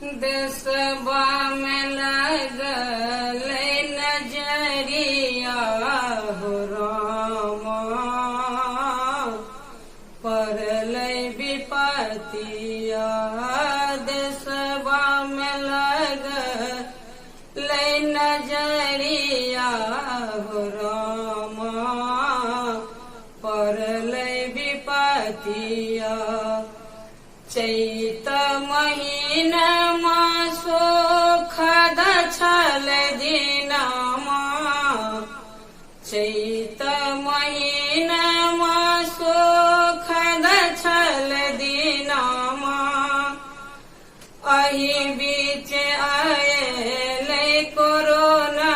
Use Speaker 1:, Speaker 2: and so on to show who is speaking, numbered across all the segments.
Speaker 1: देशवा में लगल नजरिया हो रामा, पड़ल विपतिया। देशवा में लगल नजरिया हो रामा, पड़ल विपतिया। चैत महीना सुखद छल दिनमा, चैत महीना सुखद छल दिनमा। अहि बीच आयल कोरोना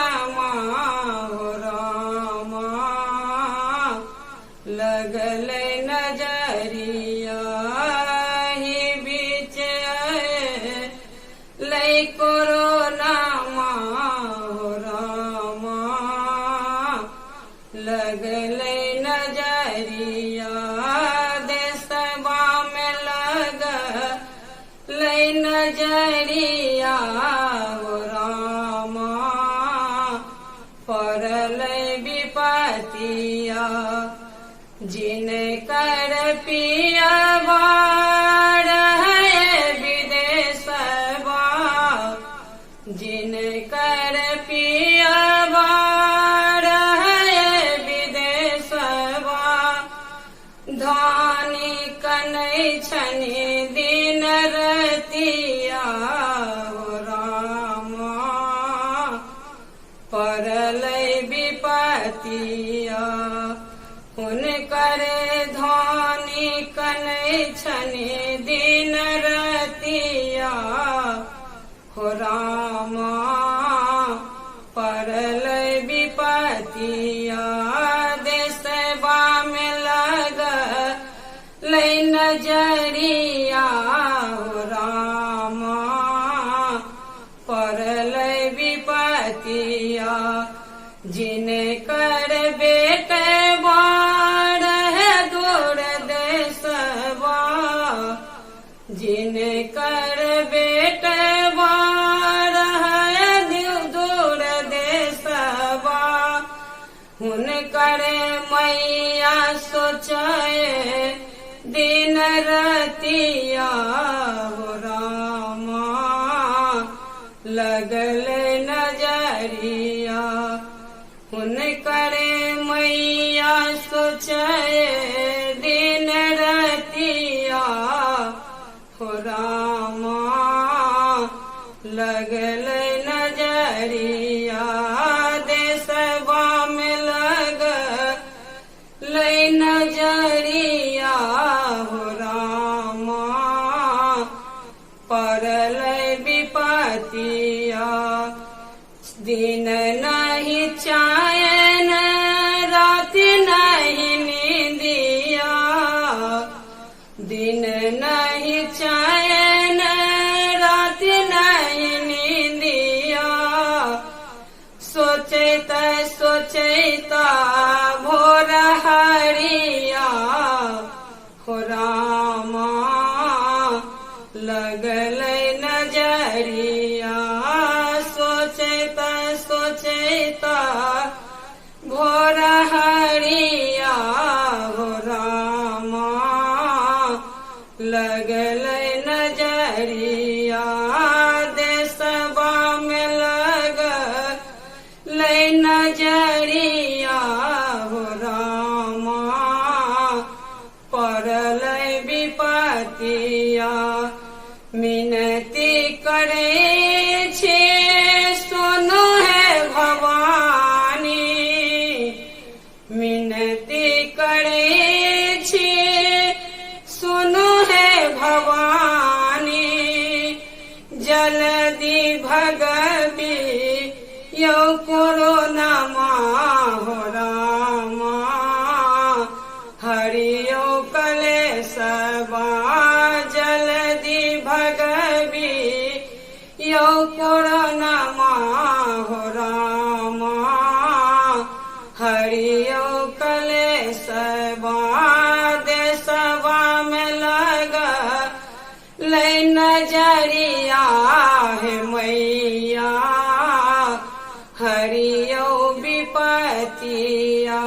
Speaker 1: हो रामा, लगल नजरिया। कोरोना हो रामा, लगल नजरिया। देशवा में लगल नजरिया हो रामा, पड़ल विपतिया। जिनकर पियवा जिनकर पियवा विदेशवा, धानी कनै छनि दिन रतिया हो रामा, पड़ल विपतिया। हुनकर धानी कनै छनि दिन रतिया हो रामा, पड़ल विपतिया। देशवा में लगल नजरिया हो रामा, पड़ल विपतिया। जिनकर बेटवा दूर देशवा, जिनकर बेटवा दूर देशवा, हुनकर मैया सोचे दिन रतिया हो रामा, लगल नजरिया। हुनकर मैया सोचे दिन रतिया हो रामा, लगल नजरिया। देशवा में लगल नजरिया हो रामा, पड़ल विपतिया। दिन नहीं चैन रात नहीं नींदिया, दिन नहीं चैन रात नहीं नींदिया। सोचत सोचत भोर हरिया हो रामा, लगल नजरिया। सोचत सोचत भोर हरिया हो रामा, लगल नजरिया। देशवा में लगल नजरिया हो रामा, पड़ल विपतिया। मिनती करे छे सुनो है भवानी, मिनती करे छे सुनो है भवानी। जल्दी भगवी यो कोरोना हो रामा, हरियो कलेशवा। जल्दी भगवी यो कोरोना हो रामा, हरियो कलेशवा। देशवा में लगल न जा सुनरिया है मैया हरियो विपतिया।